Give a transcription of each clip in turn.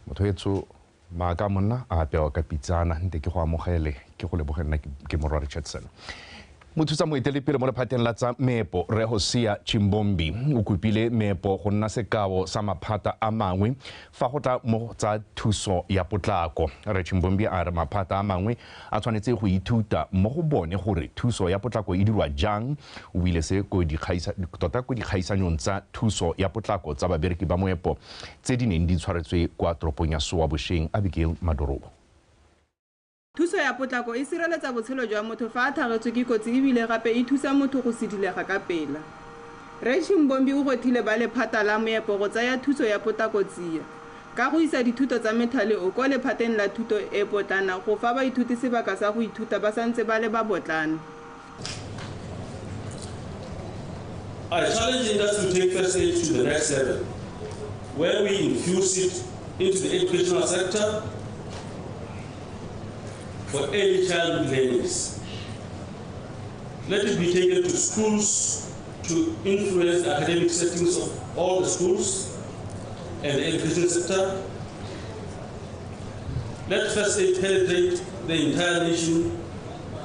Motho maaka monna a apewa ka pitsana nte ke go amogele ke go lebogela ke morwa Richardson. Mothusa moeteledipele mo lephateng la tsa meepo re Hosea Chimbombi o kopile meepo go nna sekao sa maphata a mangwe fa go tla mo tsa thuso ya potlako. Re Chimbombi a re maphata a mangwe a tshwanetse go ithuta mo go bone gore thuso ya potlako e dirwa jang o bile se go dikgaisanyong tsa thuso ya potlako tsa babereki ba moepo tse di neng di tshwaretswe kwa toropong ya Soabosheng. Abigail Madorobo. Thuso ya potlako e sireletsa botshelo jwa motho fa a thagetswe ke kotsi ebile gape e thusa motho go sidilega ka pela. Re Chimbombi o gothile ba lephata la moepo go tsaya thuso ya potlako tsia ka go isa dithuto tsa methale o ko lephateng la thuto e potlana go fa baithuti sebaka sa go ithuta ba santse ba le ba botlana. I challenge industry to take first aid to the next level, where we infuse it into the educational sector for early childhood learners. Let it be taken to schools to influence the academic settings of all the schools and the education sector. Let first aid penetrate the entire nation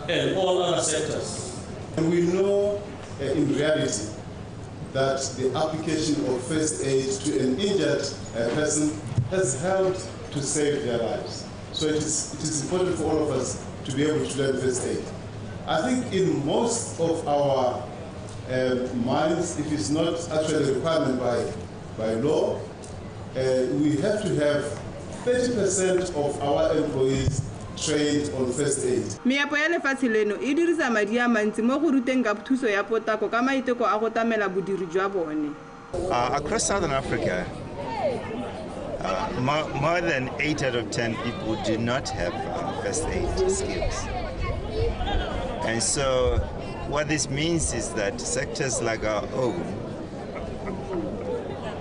and all other sectors. And we know in reality that the application of first aid to an injured person has helped to save their lives. So it is important for all of us to be able to learn first aid. I think in most of our minds, if it's not actually a requirement by law, we have to have 30% of our employees trained on first aid. Meepo ya lefatshe leno e dirisa madi a mantsi mo go ruteng ka thuso ya potlako ka maiteko a go tamela bodiri jwa bone. Across Southern Africa, more than 8 out of 10 people do not have first aid skills. And so what this means is that sectors like our own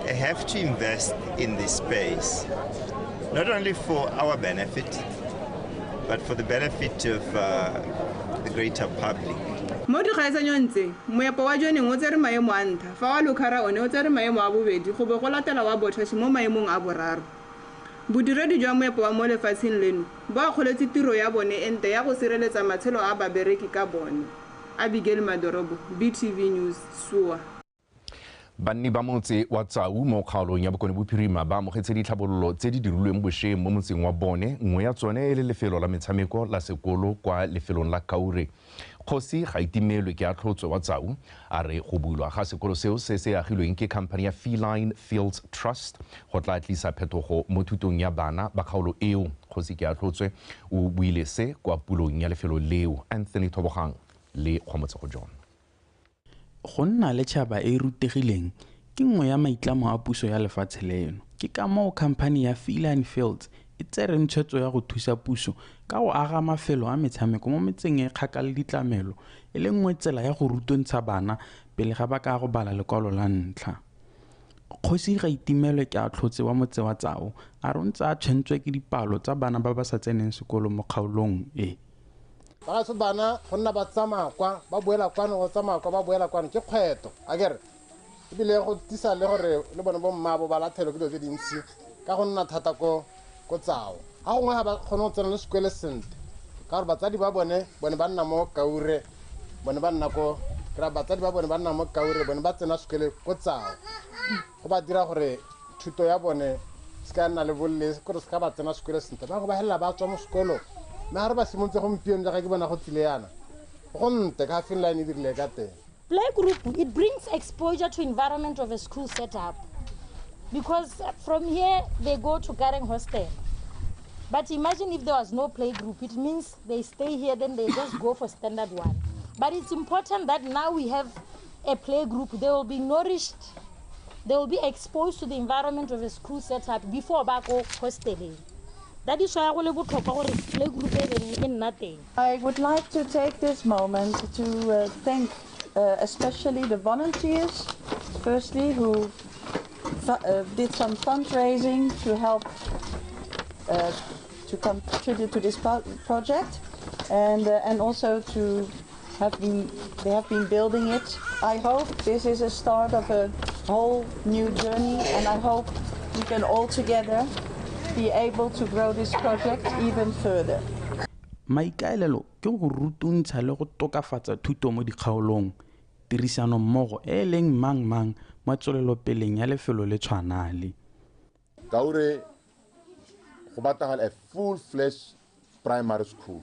have to invest in this space, not only for our benefit, but for the benefit of the greater public. Mo dikgaisanyong tse moepo wa joneng o tsere maemo a ntlha fa wa Lukhara one o tsere maemo a bobedi go be go latela wa Botswana mo maemong a boraro. Bodiredi jwa moepo wa mo lefatsheng leno ba kgoletse tiro ya bone ente ya go sireletsa matshelo a babereki ka bone. Abigail Madorobo, BTV News, Sua. Banni ba motse wa Tsau mo kgaolong ya Bokone Bophirima ba amogetse ditlhabololo tse di dirilweng bosheng mo motseng wa bone nngwe ya tsone e le lefelo la metshameko la sekolo kwa lefelong la Kaure. Kgosi ga itimelwe ke atlhotswe wa Tsau a re go bulwa ga sekolo seo se se agilweng ke company ya Feline Fields Trust go tla tlisa phetogo mo thutong ya bana ba kgaolo eo. Kgosi ke atlhotswe o buile se kwa pulong ya lefelo leo. Anthony Thobogang le Kgomotse go John. Go nna le tšhaba e rutegileng ke nngwe ya maitlamo a puso ya lefatshe leno. Ke ka moo khamphane ya Feline Fields e tsereng tshwetso ya go thusa puso ka go aga mafelo a metshameko mo metseng e kgakala ditlamelo e le nngwe tsela ya go rutontsha bana pele ga ba ka go bala lekwalo la ntlha. Kgosi ga itimelwe ke atlhotse wa motse wa Tsao a rontse a tshwentswe ke dipalo tsa bana ba ba sa tseneng sekolo mo kgaolong e. Ba se bana go nna ba tsamaya kwa ba boela kwa no tsamaya kwa ba boela kwa ke kgweto akere e bile go tisa le gore le bone bo mmabo ba lathelo ke dilo tse dintsi ka go nna thata ko Tsao ga gongwe ga ba kgone go tsena le sekwele sente ka gore batsadi ba bone ba nna mo Kaure bone ba nna ko kra batsadi ba bone ba nna mo Kaure bone ba tsena sekwele ko Tsao go ba dira gore thuto ya bone se ka nna le bolle gore se ka ba tsena sekwele sente ba go ba hela ba tswa mo sekolo. Play group, it brings exposure to environment of a school setup. Because from here, they go to Gareng Hostel. But imagine if there was no play group, it means they stay here, then they just go for standard one. But it's important that now we have a play group. They will be nourished, they will be exposed to the environment of a school setup before they go hostel. That is why I would like to take this moment to thank especially the volunteers, firstly, who did some fundraising to help to contribute to this project, and also they have been building it. I hope this is a start of a whole new journey, and I hope we can all together be able to grow this project even further. Maikaelelo ke go rutuntsha le go tokafatsa thuto mo dikgaolong, tirisano mmogo e leng mang mo tswelelopeleng ya lefelo le tshwanale. Kaure go batagala a full-fledged primary school.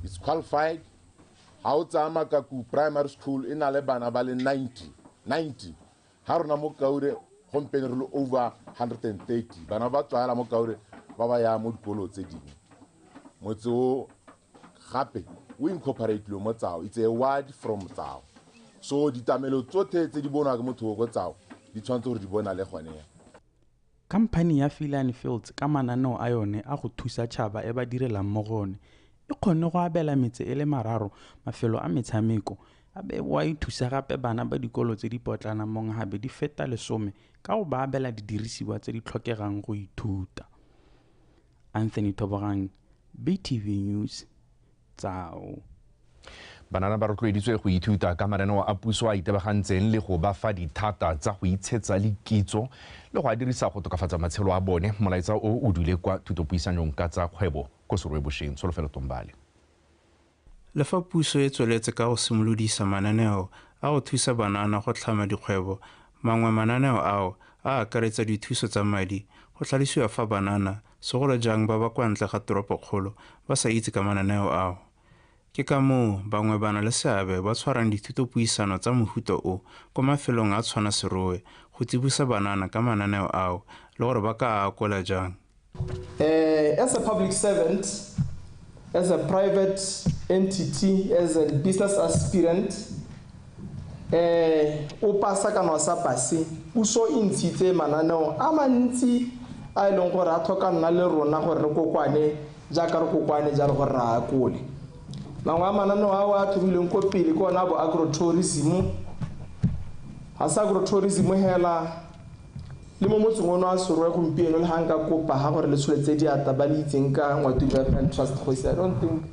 It's qualified. Ha o tsama ka ku primary school ina le bana ba le 90. Ha rona mo Kaure gompieno re le over 130. Bana ba tswala mo Kaure ba ba ya mo dikolo tse dingwe. Motso gape we incorporate lo mo tsao. It's a word from tsao. So ditamelo tsotlhe tse di bonwa ke motho go tsao di tshwanetse gore di bona le gone. Company ya Philan Fields ka mananeo a yone a go thusa tšhaba e ba direlang mo gone e kgonne go abela metse e le mararo mafelo a metshameko a be wa ithusa gape bana ba dikolo tse di potlana mong gabe di feta 10 ka go ba abela didirisiwa tse di tlhokegang go ithuta. Anthony Tobogang, BTV News, Tsao. Banana ba rotloeditswe go ithuta ka mananeo a puso a itebagantseng le go ba fa dithata tsa go itshetsa le kitso le go a dirisa go tokafatsa matshelo a bone. Molaetsa o dule kwa thutopuisanong ka tsa kgwebo ko Serwebošeng Solofelo Tombale. Le fa puso e tsweletse ka go simolodisa mananeo a go thusa banana go tlhama dikgwebo, mangwe mananeo ao a akaretsa dithuso tsa madi go tlhalosiwa fa banana segolo jang ba ba kwa ntle ga toropokgolo ba sa itse ka mananeo ao. Ke ka moo bangwe bana le seabe ba tshwarang dithutopuisano tsa mohuta o ko mafelong a tshwana serowe go tsibusa banana ka mananeo ao le gore ba ka a akola jang. As a public servant, as a private entity, as a business aspirant, o pasa kana sa pase puso e ntshitse mananeo a mantsi a e leng gore a tlhoka nna le rona gore re kokwane jaaka re kokwane jalo gore ra akole. Mangwe a mananeo a wa tlhobileng ko pele ko ona bo agrotourism. Ha sa agrotourism hela le mo motseng ono a Serwe gompieno le hanga kopa ha gore le tsholetse diata ba le itseng ka ngwa development trust go se I don't think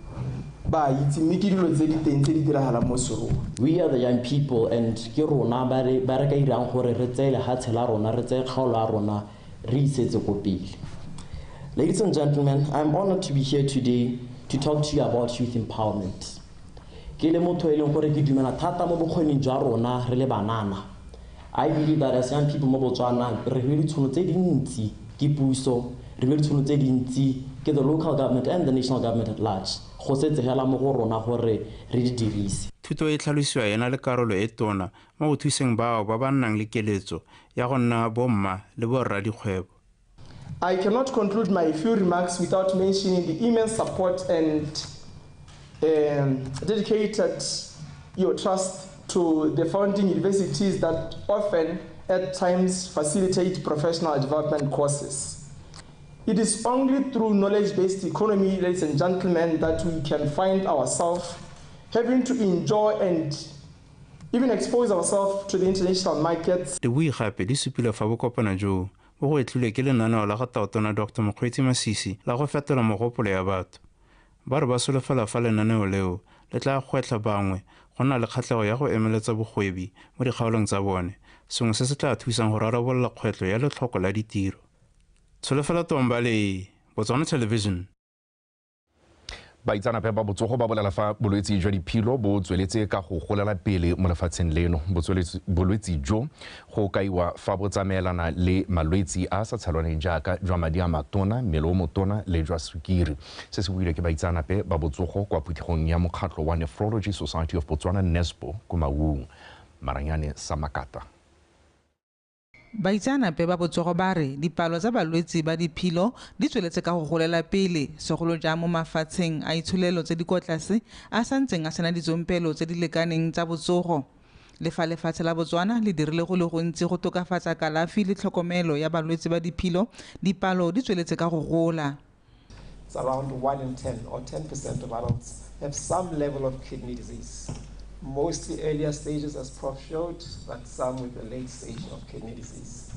ba itse mme ke dilo tse di teng tse di diragala mo Serwe. We are the young people and ke rona ba re ka irang gore re tsele ha tshela rona re tse kgaolo a rona re isetse go pele. Ladies and gentlemen, I'm honored to be here today to talk to you about youth empowerment. Ke le motho e leng gore ke dumela thata mo bokgoning jwa rona re le banana. I believe that as young people mo Botswana re be ditšhono tse dintsi ke puso, re be ditšhono tse dintsi ke the local government and the national government at large go setse hela mo go rona gore re di dirise. Thuto e tlhalosiwa ena le karolo e tona mo go thuseng bao ba ba nnang le keletso ya go nna bomma le borra dikgwebo. I cannot conclude my few remarks without mentioning the immense support and dedicated trust to the founding universities that often at times facilitate professional development courses. It is only through knowledge-based economy, ladies and gentlemen, that we can find ourselves having to enjoy and even expose ourselves to the international markets. The bui gape di supile fa bokopana jo bo go etlile ke lenaneo la go taotona Dr. Mokgweetsi Masisi la go fetola mogopolo ya batho. Ba re ba solofela fa lenaneo leo le tla gwetlha bangwe go na le kgatlhego ya go emeletsa bogwebi mo dikgaolong tsa bone, sengwe se se tla thusang go rarabolola kgwetlho ya letlhoko la ditiro. Solofela Tombale, Botswana Television. Baitsanape ba botsogo ba bolela fa bolwetse jwa diphilo bo tsweletse ka go golela pele mo lefatsheng leno. Bolwetse jo go kaiwa fa bo tsamaelana le malwetse a sa tshelwaneng jaaka jwa madi a matona, mmele o motona le jwa sukiri. Se se buile ke baitsanape ba botsogo kwa phuthegong ya mokgatlho wa Nephrology Society of Botswana NESBO ko Maung. Maranyane Samakata. Baitsanape ba botsogo ba re dipalo tsa balwetse ba diphilo di tsweletse ka go golela pele segolo jang mo mafatsheng a itsholelo tse di kwa tlase a santseng a sena ditsompelo tse di lekaneng tsa botsogo. Le fa lefatshe la Botswana le dirile go le gontsi go tokafatsa kalafi le tlhokomelo ya balwetse ba diphilo, dipalo di tsweletse ka go gola. It's around 1 in 10 or 10% of adults have some level of kidney disease. Mostly earlier stages, as Prof showed, but some with a late stage of kidney disease.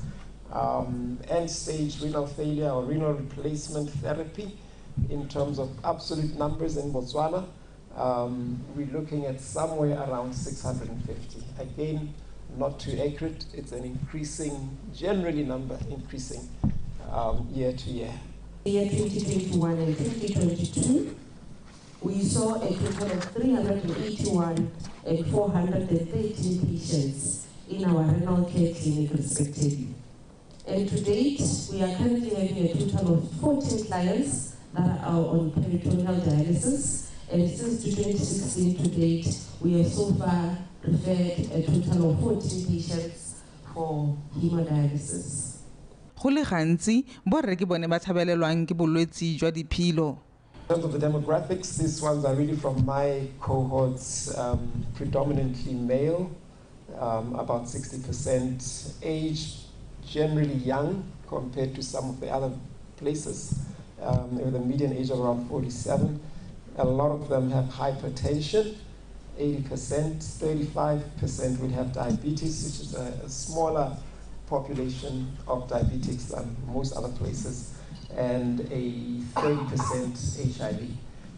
End-stage renal failure or renal replacement therapy, in terms of absolute numbers in Botswana, we're looking at somewhere around 650. Again, not too accurate. It's an increasing, generally number increasing year to year. Year 2021 and 2022, we saw a total of 381 and 413 patients in our renal care clinic respectively. And to date, we are currently having a total of 14 clients that are on peritoneal dialysis. And since 2016 to date, we have so far referred a total of 14 patients for hemodialysis. Go le gantsi borre ke bone ba tshabelelwang ke bolwetsi jwa diphilo. In terms of the demographics, these ones are really from my cohorts, predominantly male, about 60% age, generally young compared to some of the other places, with a median age of around 47. A lot of them have hypertension, 80%, 35% will have diabetes, which is a smaller population of diabetics than most other places, and a 30% HIV.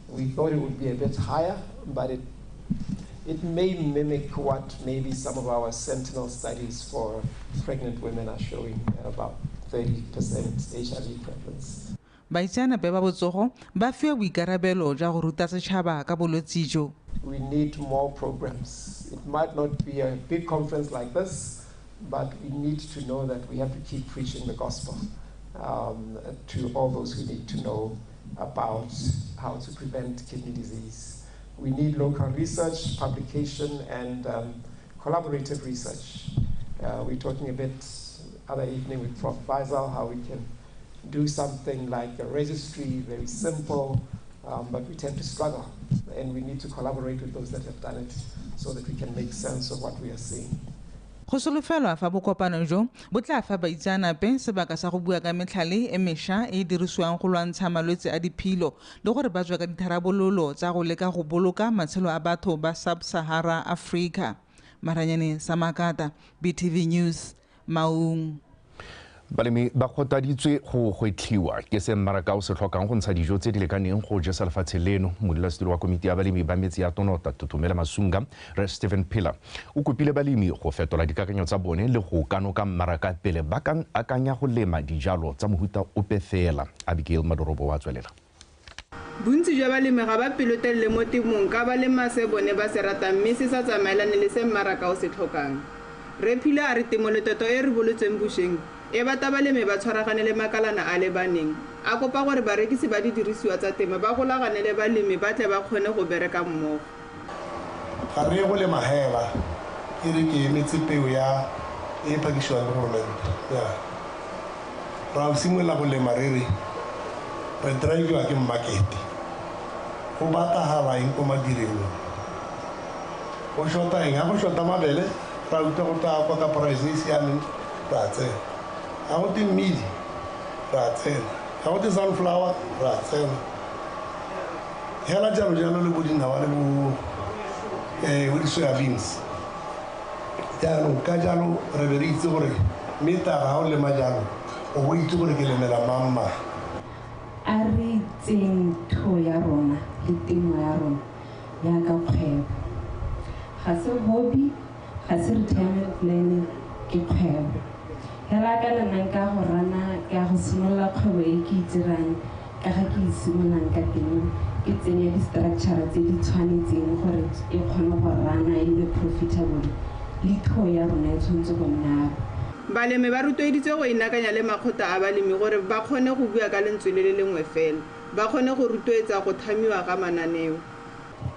We thought it would be a bit higher, but it may mimic what maybe some of our sentinel studies for pregnant women are showing, about 30% HIV prevalence. Baitseanape ba botsogo ba fiwa boikarabelo jwa go ruta setšhaba ka bolwetsi jo. We need more programs. It might not be a big conference like this, but we need to know that we have to keep preaching the gospel to all those who need to know about how to prevent kidney disease. We need local research, publication, and collaborative research. We're talking a bit other evening with Prof. Faisal how we can do something like a registry, very simple, but we tend to struggle, and we need to collaborate with those that have done it so that we can make sense of what we are seeing. Go solofelwa fa bokopano jo bo tla fa baitseanape sebaka sa go bua ka metlhale e mešwa e dirisiwang go lwantsha malwetse a diphilo le gore ba tswe ka ditharabololo tsa go leka go boloka matshelo a batho ba Sub-Sahara Africa. Maranyane Samakata, BTV News, Maung. Balemi ba kgotaditswe go gwetlhiwa ke se mmaraka o se tlhokang go ntsha dijo tse di lekaneng go jesa lefatshe leno. Modulasetulo wa komiti ya balemi ba metsi ya Tonota Tutumela Masunga re Stephen Pillar o kopile balemi go fetola dikakanyo tsa bone le go kanoka mmaraka pele ba ka akanya go lema dijalo tsa mohuta ope fela. Abigail Madorobo wa tswelela. Bontsi jwa balemi ga ba pelotelele mo temong ka ba lema se bone ba se ratang mme se sa tsamaelane le se mmaraka o se tlhokang. Re Pillar a re temoletoto e re bolotseng bušeng e bata balemi ba tshwaragane le makalana a lebaneng a kopa gore barekisi ba didirisiwa tsa temo ba golagane le balemi ba tle ba kgone go bereka mmogo. Ga re go lema hela e re ke emetse peo ya e pakišiwang le government ra simolola go lema re re drive-iwa ke mmakete go batagala eng ko madireng go shota eng ga go shota mabele ra utlwa go tla kwa ka price e siameng ra tsena ga go te mmidi ra tsena ga go te sunflower ra tsena hela jalo le bo dinawa le bo di-soybeans jaanong ka jalo re be re itse gore mme taga ga o lema jalo o bo itse gore ke lemela mamma a re itseng thuo ya rona le temo ya rona yaka kgwebo ga se hobby ga se retirement planning ke kgwebo hela ka nna nka go rana ka go simolola kgwebo e ke itirang ka ga ke simololang ka teng ke tsenya di-structure tse di tshwanetseng gore e kgone go rana e le profitable le thuo ya rona e tshwanetse go nna. Balemi ba rotloeditswe go inakanya le makgotla a balemi gore ba kgone go bua ka lentswe le lengwe fela ba kgone go rotloetsa go thamiwa ga mananeo.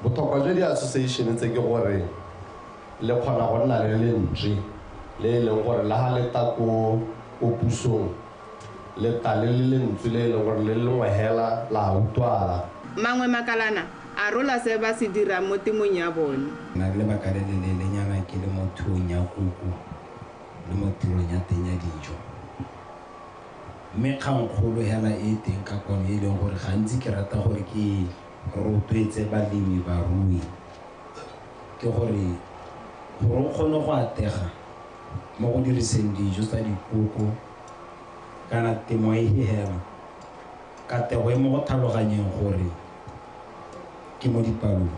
Botlhokwa jwa di-association tse ke gore le kgona go nna le lentswe le e leng gore le ga le ta ko pusong le ta le lentswe le e leng gore le lengwe hela la utlwala. Mangwe makalana a rola se ba se dira mo temong ya bone. Na le bakare le lenyana ke le mo thuong ya kuku le mo tirong ya teng ya dijo mme kgangkgolo hela e teng ka kwano e leng gore gantsi ke rata gore ke rotloetse balemi barui ke gore o kgone go atega mo go diriseng dijo tsa dikoko kana temo e hela ka tego e mo go tlhaloganyeng gore ke mo dipalong.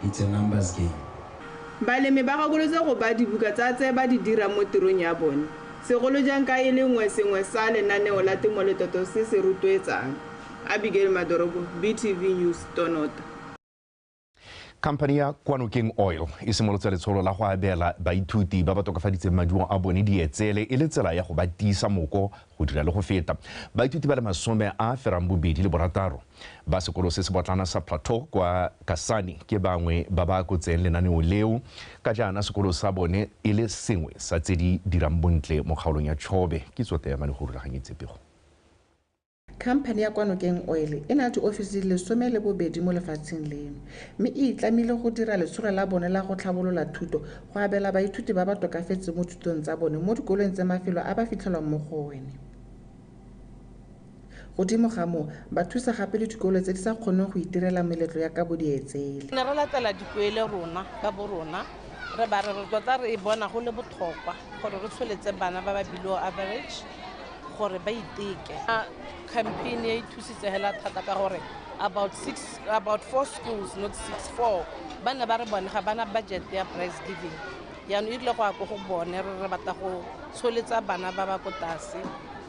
It's a numbers game. Balemi ba gakolotse go ba dibuka tsa tse ba di dira mo tirong ya bone segolo jang ka e le nngwe sengwe sa lenaneo la temoletoto se se rotloetsang. Abigail Madorobo, BTV News, Tonota. Company ya Kwanokeng Oil e simolotse letsholo la go abela baithuti ba ba tokafaditseng maduo a bone dietsele e le tsela ya go ba tiisa moko go dira le go feta. Baithuti ba le 26 ba sekolo se se botlana sa Plateau kwa Kasane ke bangwe ba ba kotseng lenaneo leo ka jaana sekolo sa bone e le sengwe sa tse di dirang bontle mo kgaolong ya Chobe ke tsote ya mane go rulaganyetse pego. Company ya Kwanokeng Oil e na le ofisi le 12 mo lefatsheng leno mme e itlamile go dira letsholo la bone la go tlhabolola thuto go abela baithuti ba ba tokafetse mo thutong tsa bone mo dikolong tse mafelo a ba fitlhelwang mo go one. Godimo ga moo ba thusa gape le dikolo tse di sa kgoneng go itirela meletlo ya ka bodietsele. Ne re latela dikuele rona ka bo rona re ba re tota re bona go le botlhokwa gore re tsholetse bana ba ba below average gore ba iteke. Campaign e thusitse hela thata ka gore about 4 schools, not 4 bana ba re bone ga bana budget ya prize giving yaanong e rile go ya ko go bone re batla go tsholetsa bana ba ba ko tlase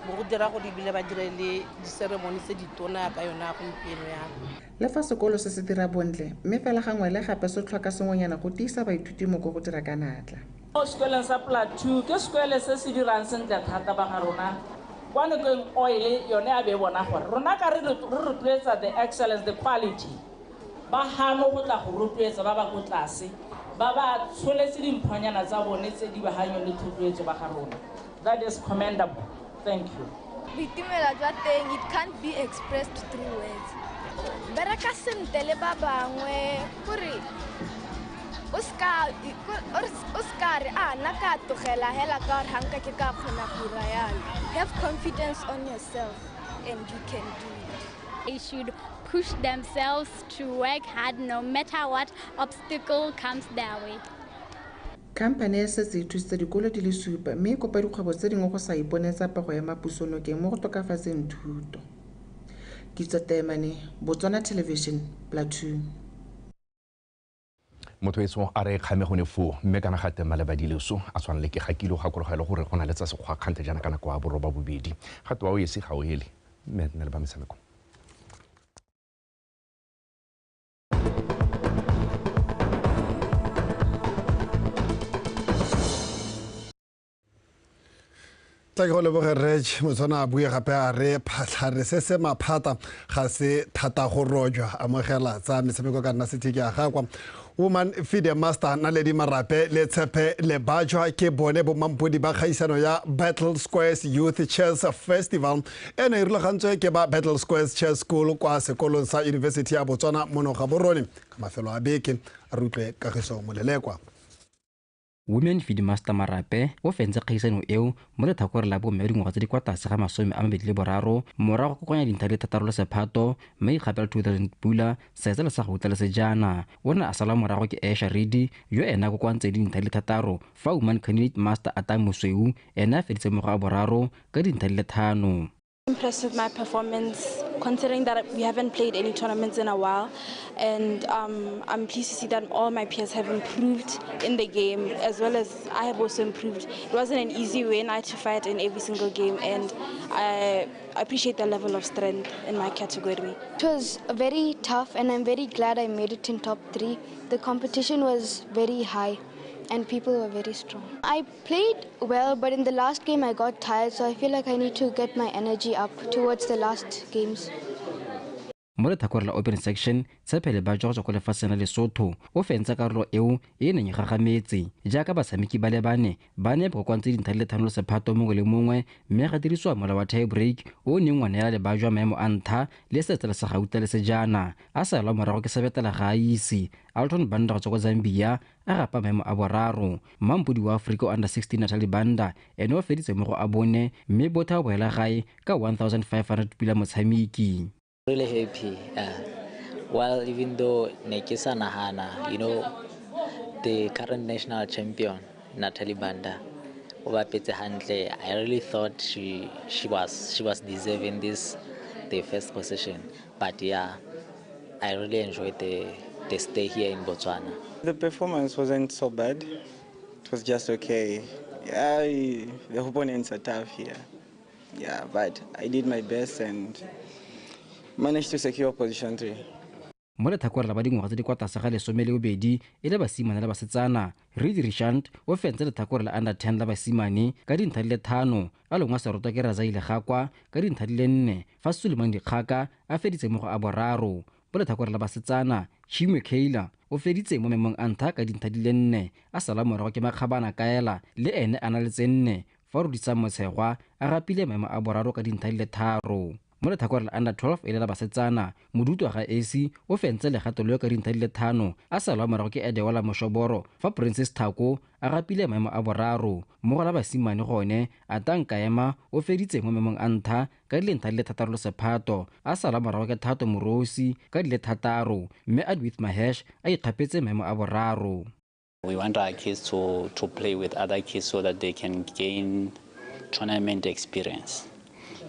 mo go dira go dibile ba dire le diseremoni tse di tona ka yona gompieno yana. Le fa sekolo se se dira bontle mme fela gangwe le gape se tlhoka sengwenyana go tiisa baithuti mo go dira ka natla. Sekolong sa Plateau ke sekolo se se dirang sentle thata ba ga rona. Kwanokeng Oil yone a be bona gore rona ka re rotloetsa the excellence, the quality. Ba hano go tla go rotloetsa ba ba go tlase ba ba tsholetse dimphonyana tsa bone tse di bahanyo le thotloetso ba ga rona. That is commendable. Thank you. Boitumelo jwa teng, it can't be expressed through words. Bereka sentle le ba bangwe gore Oscar naka togela hela ka gore hanka ke ka kgona go dira yalo. Have confidence on yourself and you can do it. They should push themselves to work hard no matter what obstacle comes their way. Company ya setse e thusitse dikolo di le 7 mme e kopa dikgwebo tse dingwe go sa iponetsa pego ya mapusonokeng mo go tokafatseng thuto. Kitso Temane, Botswana Television, Plateau. Motho etso a re kgame gone fo mme kana ga tema le badileso a tshwana le ke gakile ga korogela gore gona le tsa se gwa khante jana kana kwa boroba bobedi ga twa o yesi ga o hele mme nna le ba metshameko. Tla go leboge Reg Motswana a bue gape a re phatlhare se se maphata ga se thata go rojwa amogela tsa metshameko ka nna sethiki a gakwa Woman Feed Master Naledi Marape le tshepe le bajwa ke bone bo mampodi ba kgaisano ya Battle Squares Youth Chess Festival ene e rulagantswe ke ba Battle Squares Chess School kwa sekolong sa University ya Botswana mono ga borone ka mafelo a beke a rutlwe kagiso molelekwa. Women Feed Master Marape o fentse kgaisano eo mo letlhakore la bomme dingwaga tse di kwa tlase ga 23 morago go konya dintlha di 6 le sephato mme gape 2000 pula setse le sa go tla sejana o ne a sala morago ke Asha Reedy yo ena go kwantse dintlha di 6 fa Woman Candidate Master Atamosweu ena a feditse morago a boraro ka dintlha di 5. Impressed with my performance, considering that we haven't played any tournaments in a while, and I'm pleased to see that all my peers have improved in the game, as well as I have also improved. It wasn't an easy win. I had to fight in every single game, and I appreciate the level of strength in my category. It was very tough, and I'm very glad I made it in top 3. The competition was very high, and people were very strong. I played well, but in the last game I got tired, so I feel like I need to get my energy up towards the last games. Mo letlhakore la open section tshepele ba jwa go tswa kwa lefatsheng la Lesotho o fentse karolo eo e neng e gagametse jaaka batshameki ba le bane ba ne ba kwantse dintlha le 5 le sephato mongwe le mongwe mme ga dirisiwa mola wa tie break o neng wa neela le ba jwa maemo a ntlha le setse le sa gauta le sejana a sa lwa morago ke sebetela ga a isi Alton Banda go tswa kwa Zambia a gapa maemo a boraro mampodi wa Africa under 16 Natalie Banda ene o feditse mo go a bone mme botha bo hela gae ka 1500 pila motshameki. Really happy. Well, even though Nekisa Nahana, you know, the current national champion, Natalie Banda, I really thought she was deserving the first position. But yeah, I really enjoyed the stay here in Botswana. The performance wasn't so bad. It was just okay. Yeah, the opponents are tough here. Yeah, but I did my best and managed to secure position 3. mo letlhakore la ba dingwaga tse di kwa tlase ga 12 e le basimane le basetsana Reed Richard o fentse letlhakore la under 10 la basimane ka dintlha di le 5 a lengwe a sa rutwa ke Razaile Gakwa ka dintlha di le 4 fa Suleiman Dikgaka a feditse mo go a boraro bo letlhakore la basetsana Chimwe Kayla o feditse mo memong a ntlha ka dintlha di le 4 a sala morago ke Makgabana Kaela le ene a na le tse 4 fa Rudisa Motshegwa a gapile memo a boraro ka dintlha di le 3 mo letlhakore la under 12 e le la basetsana Modutu ga AC o fentse legato leo ka dintlha di le 5 a salwa morago ke Edewala Moshoboro fa Princess Thako a gapile maemo a boraro mo go la basimane gone a Tankaema o feditse mo memong a ntlha ka di le ntlha di le 6 sephato a salwa morago ke Thato Morosi ka di le 6 mme Adwith Mahesh a ikgapetse maemo a boraro. We want our kids to play with other kids so that they can gain tournament experience.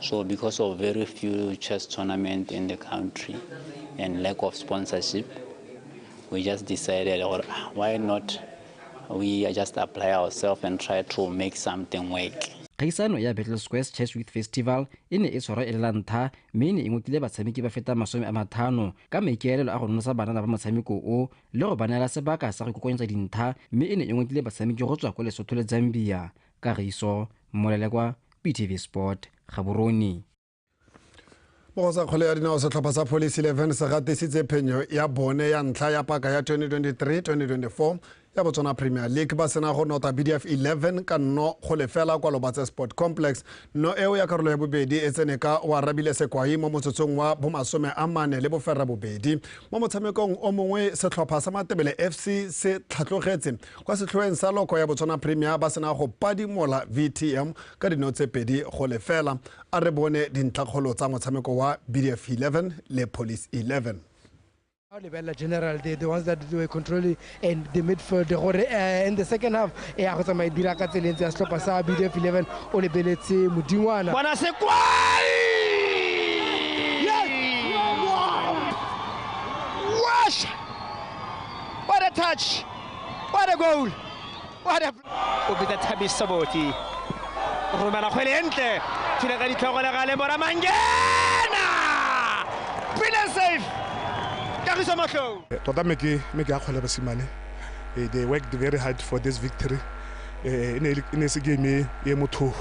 So because of very few chess tournaments in the country and lack of sponsorship, we just decided, or why not we just apply ourselves and try to make something work. Kgaisano ya Battle Squares Chess Youth Festival e ne e tshwarwa e le la ntlha mme e ne e ngokile batshameki ba feta 50 ka maikaelelo a go nonosa banana ba motshameko o le go ba neela sebaka sa go ikokonyetsa dintlha mme e ne e ngokile batshameki go tswa kwa Lesotho le Zambia. Kagiso Molelekwa, PTV Sport, Gaborone. Bosa kgole ya dinao setlhopha sa Police 11 se gatisitse phenyo ya bone ya ntlha ya paka ya 2023-2024 ya Botswana Premier League ba sena go nota BDF 11 ka nno go lefela kwa Lobatse Sport Complex. No eo ya karolo ya bobedi e tsene ka wa Rabile Sekwai mo motsotsong wa bomasome a mane le boferra bobedi. Mo motshamekong o mongwe setlhopha sa Matebele FC se tlhatlogetse kwa setlhoeng sa loko ya Botswana Premier ba sena go padimola VTM ka dinotse pedi go lefela. A re bone dintlakgolo tsa motshameko wa BDF 11 le Police 11. General, the ones that were controlling and the midfield, in the second half, BDF 11 o lebeletse Modingwana. Bona Sekwai! Yes! Wash! What a touch! What a goal! What a... Ubita Tabi Saboti. Romana Khwelente. Tshila di tlhogo le gale mora Mangena! Brilliant save! Tota me ke a kgwele basimane. They worked very hard for this victory. In a game e motho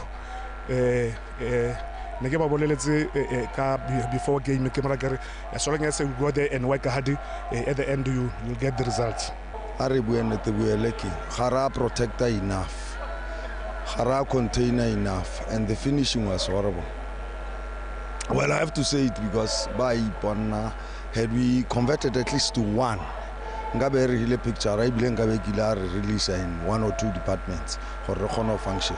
ne ke ba boleletse ka before game ke mara kare as long as you go there and work hard at the end you get the results. Are buene te bueleki gara protector enough, gara container enough, and the finishing was horrible. Well, I have to say it because by Ipona, had we converted at least to one, ngabe re ile picture I believe ngabe kila release in 1 or 2 departments for the corner function.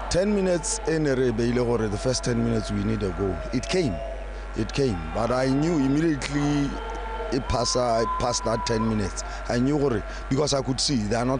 10 minutes in a rebele gore the first 10 minutes we need a goal. It came, but I knew immediately it passed that 10 minutes. I knew gore because I could see they are not.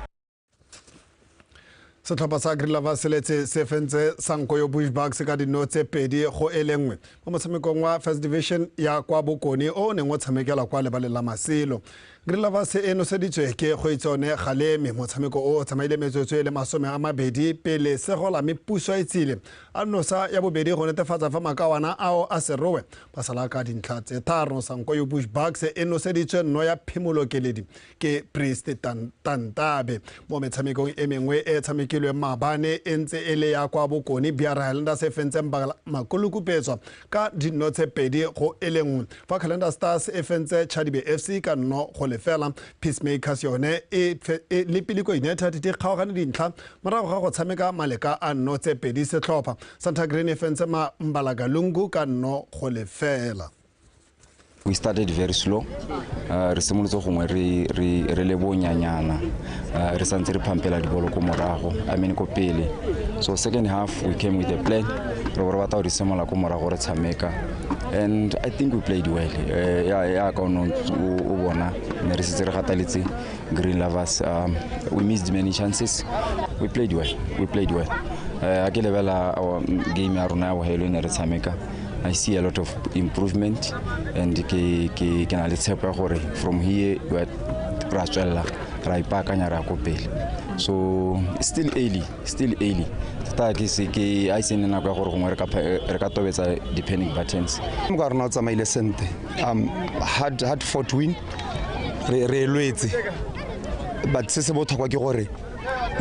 Setlhopha sa Grilla se letse se fentse Sankoyo Bushbucks ka dinotse pedi go elengwe mo motshamekong wa First Division ya kwa Bokone o ne ngo tshamekela kwa lebale la Masilo. Grilla se eno se ditse ke go itsone Galeme motshameko o tsamaile metsotso le 20 pele se gola mepuso a itsile a nosa ya bobedi go netefatsa fa makawana ao a serowe basala ka dintlha tse tharo. Sankoyo Bushbucks eno se ditse no ya phimolokeledi ke Priest Tantabe mo metshamekong e mengwe e tshamekilwe mabane entse ele ya kwa Bokone Biara Highlanders se fentse makolokupetswa ka dinotse pedi go elengwe fa Calendar Stars e fentse Chadibe FC ka no go lefela. Peacemakers yone e Lipiliko United di kgaogane dintlha morago ga go tshameka maleka a notse pedi setlhopha. Santa Green e fentse Mbalagalungu ka no go lefela. We started very slow. Re simolotse gongwe re le bonyanyana. Re santse re phampela dibolo ko morago, ko pele. So second half we came with a plan. Re bora batla re simola ko morago re tshameka. And I think we played well. Ya ka no o bona ne re setse re gataletse Green Lovers. We missed many chances. We played well. A ke lebela our game ya rona wa helo ne re tshameka. I see a lot of improvement and ke na le tshepo gore from here ra tswella ra ipakanya ra go pele. So it's still early. Ta ke se ke a sene na go gore gongwe re ka tobetsa the panic buttons. Mo rena o tsamaile sente. Hard fought win. Re lwetse. But se se botlhokwa ke gore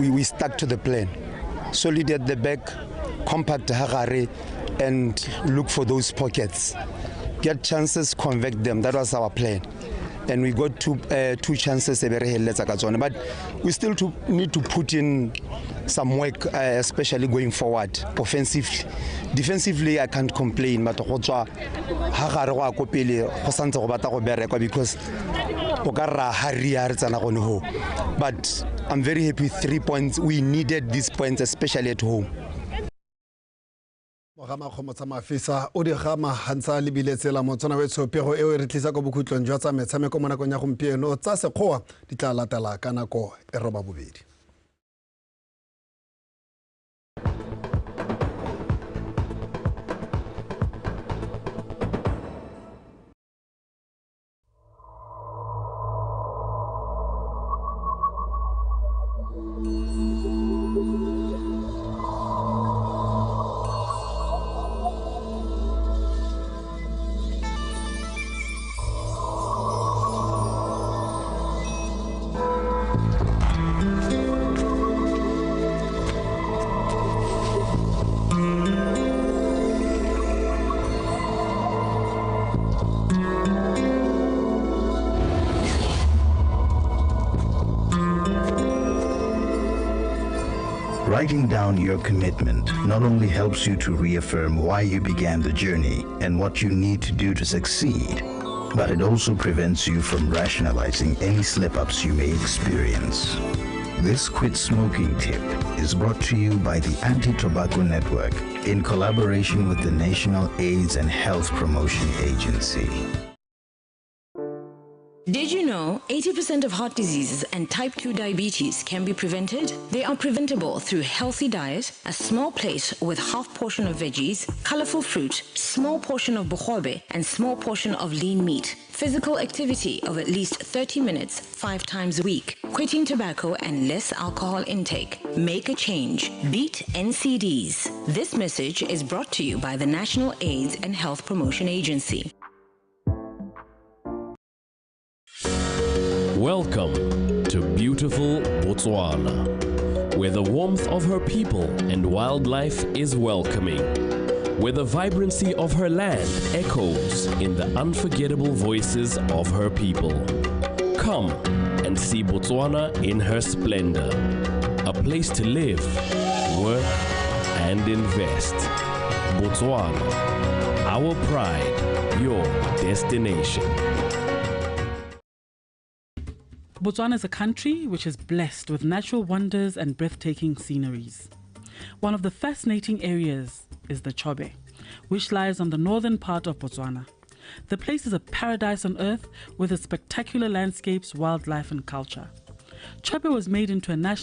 we stuck to the plan. Solid at the back, compact hagare, and look for those pockets. Get chances, convert them. That was our plan. And we got two chances, but we still need to put in some work, especially going forward, offensively. Defensively, I can't complain, but because but I'm very happy with 3 points. We needed these points, especially at home. Mogama khomotsa mafisa o di gama hantsa lebile tsela motsana we tshopego e o re tlisa go bokhutlong jwa tsa metshameko mo nakong ya gompieno tsa sekgoa di tla latela ka nako e roba bobedi. Writing down your commitment not only helps you to reaffirm why you began the journey and what you need to do to succeed, but it also prevents you from rationalizing any slip-ups you may experience. This quit smoking tip is brought to you by the Anti-Tobacco Network in collaboration with the National AIDS and Health Promotion Agency. Did you know 80% of heart diseases and type 2 diabetes can be prevented? They are preventable through healthy diet, a small plate with half portion of veggies, colorful fruit, small portion of bogobe, and small portion of lean meat. Physical activity of at least 30 minutes 5 times a week. Quitting tobacco and less alcohol intake. Make a change. Beat NCDs. This message is brought to you by the National AIDS and Health Promotion Agency. Welcome to beautiful Botswana, where the warmth of her people and wildlife is welcoming, where the vibrancy of her land echoes in the unforgettable voices of her people. Come and see Botswana in her splendor, a place to live, work, and invest. Botswana, our pride, your destination. Botswana is a country which is blessed with natural wonders and breathtaking sceneries. One of the fascinating areas is the Chobe, which lies on the northern part of Botswana. The place is a paradise on earth with its spectacular landscapes, wildlife and culture. Chobe was made into a national